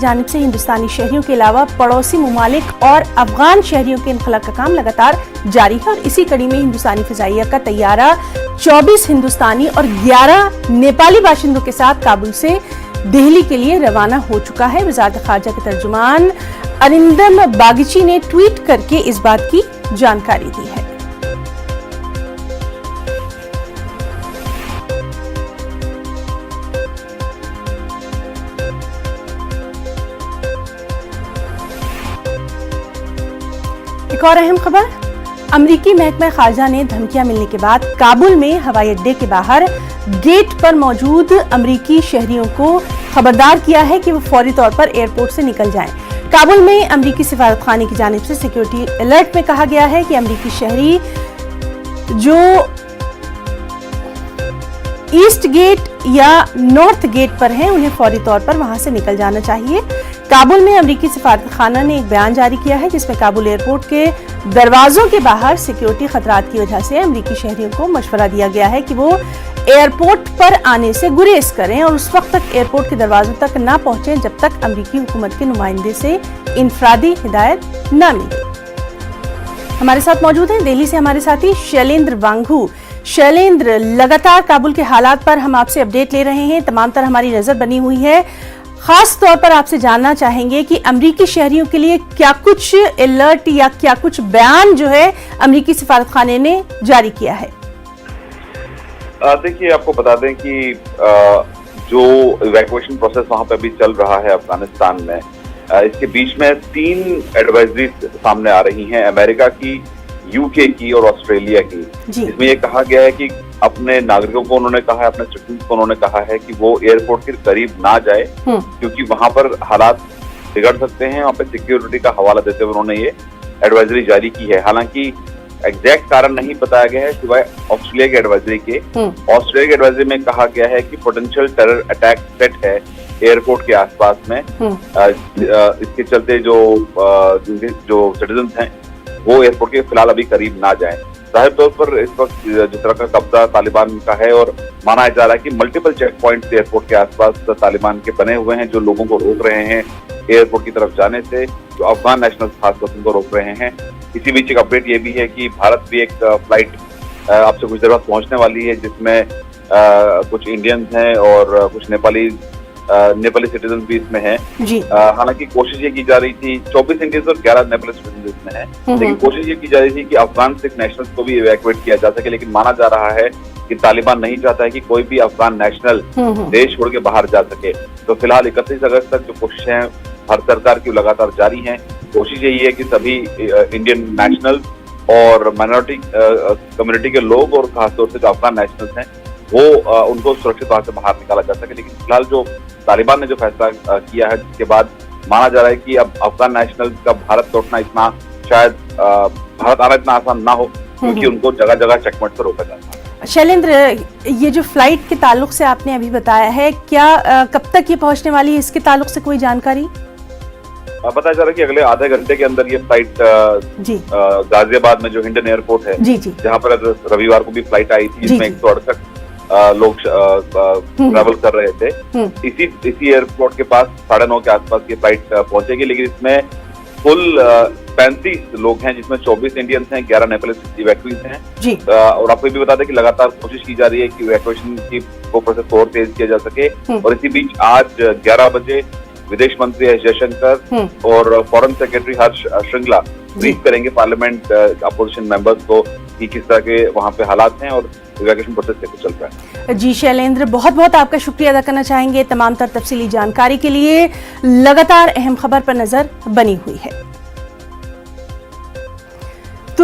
जानिब से हिंदुस्तानी शहरियों के अलावा पड़ोसी ममालिक और अफगान शहरियों के इनखला का काम लगातार जारी है और इसी कड़ी में हिंदुस्तानी फिजाइया का तैयारा 24 हिंदुस्तानी और 11 नेपाली बाशिंदों के साथ काबुल से दिल्ली के लिए रवाना हो चुका है। वज़ारत ख़ारजा के तर्जुमान अरिंदम बागची ने ट्वीट करके इस बात की जानकारी दी है। एक और अहम खबर, अमरीकी महकमा खारजा ने धमकियां मिलने के बाद काबुल में हवाई अड्डे के बाहर गेट पर मौजूद अमरीकी शहरियों को खबरदार किया है कि वो फौरी तौर पर एयरपोर्ट से निकल जाएं। काबुल में अमरीकी सिफारत खाने की जानिब से सिक्योरिटी अलर्ट में कहा गया है कि अमरीकी शहरी जो ईस्ट गेट या नॉर्थ गेट पर हैं उन्हें फौरी तौर पर वहां से निकल जाना चाहिए। काबुल में अमरीकी सिफारत खाना ने एक बयान जारी किया है जिसमें काबुल एयरपोर्ट के दरवाजों के बाहर सिक्योरिटी खतरात की वजह से अमरीकी शहरियों को मशवरा दिया गया है कि वो एयरपोर्ट पर आने से गुरेज करें और उस वक्त तक एयरपोर्ट के दरवाजों तक ना पहुंचें जब तक अमरीकी हुकूमत के नुमाइंदे से इनफरादी हिदायत न मिले। हमारे साथ मौजूद हैं दिल्ली से हमारे साथी शैलेंद्र वांगू। शैलेंद्र, लगातार काबुल के हालात पर हम आपसे अपडेट ले रहे हैं, तमाम तरह हमारी नजर बनी हुई है। खास तौर पर आपसे जानना चाहेंगे कि अमरीकी शहरियों के लिए क्या कुछ अलर्ट या क्या कुछ बयान जो है अमरीकी सिफारत खाने ने जारी किया है। देखिए, आपको बता दें कि जो इवैक्यूएशन प्रोसेस वहां पे अभी चल रहा है अफगानिस्तान में, इसके बीच में 3 एडवाइजरी सामने आ रही हैं, अमेरिका की, यूके की और ऑस्ट्रेलिया की। इसमें ये कहा गया है कि अपने नागरिकों को उन्होंने कहा है, अपने सिटीजन को उन्होंने कहा है कि वो एयरपोर्ट के करीब ना जाए क्योंकि वहां पर हालात बिगड़ सकते हैं। वहां पर सिक्योरिटी का हवाला देते हुए उन्होंने ये एडवाइजरी जारी की है। हालांकि एग्जैक्ट कारण नहीं बताया गया है सिवाय ऑस्ट्रेलिया के एडवाइजरी के। ऑस्ट्रेलिया के एडवाइजरी में कहा गया है कि पोटेंशियल टेरर अटैक थ्रेट है एयरपोर्ट के आसपास में। इसके चलते जो सिटीजन हैं वो एयरपोर्ट के फिलहाल अभी करीब ना जाएं। जाहिर तौर पर इस वक्त जिस तरह का कब्जा तालिबान का है और माना जा रहा है कि मल्टीपल चेक पॉइंट एयरपोर्ट के आसपास तालिबान के बने हुए हैं जो लोगों को रोक रहे हैं एयरपोर्ट की तरफ जाने से, जो अफगान नेशनल खासतौर पर उनको रोक रहे हैं। इसी बीच एक अपडेट ये भी है कि भारत भी एक फ्लाइट आपसे कुछ देर बाद पहुंचने वाली है जिसमें कुछ इंडियंस हैं और कुछ नेपाली सिटीजन भी इसमें हैं। हालांकि कोशिश ये की जा रही थी, 24 इंडियंस और 11 नेपाली सिटीजन इसमें हैं, लेकिन कोशिश ये की जा रही थी कि अफगान सिख नेशनल्स को भी इवैक्यूएट किया जा सके। लेकिन माना जा रहा है कि तालिबान नहीं चाहता है कि कोई भी अफगान नेशनल देश छोड़ के बाहर जा सके। तो फिलहाल 31 अगस्त तक जो कोशिशें भारत सरकार की लगातार जारी हैं। कोशिश यही है कि सभी इंडियन नेशनल और माइनॉरिटी कम्युनिटी के लोग और खासतौर से जो अफगान नेशनल्स हैं वो उनको सुरक्षित वहां से बाहर निकाला जा सके। लेकिन फिलहाल जो तालिबान ने जो फैसला किया है जिसके बाद माना जा रहा है कि अब अफगान नेशनल का भारत लौटना इतना शायद भारत आना इतना आसान ना हो क्योंकि उनको जगह जगह चेकपॉइंट पर रोका जाता है। शैलेंद्र, ये जो फ्लाइट के ताल्लुक से आपने अभी बताया है, क्या कब तक ये पहुंचने वाली है, इसके ताल्लुक से कोई जानकारी? बताया जा रहा है कि अगले आधे घंटे के अंदर ये फ्लाइट गाजियाबाद में जो हिंडन एयरपोर्ट है जहाँ पर रविवार को भी फ्लाइट आई थी जिसमें 168 लोग ट्रैवल कर रहे थे। इसी एयरपोर्ट के पास 9:30 के आसपास ये फ्लाइट पहुंचेगी। लेकिन इसमें कुल 35 लोग हैं जिसमें 24 इंडियंस हैं, 11 नेपाली इवैक्यूएंस हैं। और आपको ये भी बता दें कि लगातार कोशिश की जा रही है कि इवैक्यूएशन की वो प्रोसेस और तेज किया जा सके। और इसी बीच आज 11 बजे विदेश मंत्री एस जयशंकर और फॉरेन सेक्रेटरी हर्ष श्रृंगला ब्रीफ करेंगे पार्लियामेंट अपोजिशन मेंबर्स को कि किस तरह के वहां पे हालात हैं और इवैक्यूएशन प्रोसेस कैसे चल रहा है। जी शैलेंद्र, बहुत बहुत आपका शुक्रिया अदा करना चाहेंगे तमाम तर तफसीली जानकारी के लिए। लगातार अहम खबर पर नजर बनी हुई है।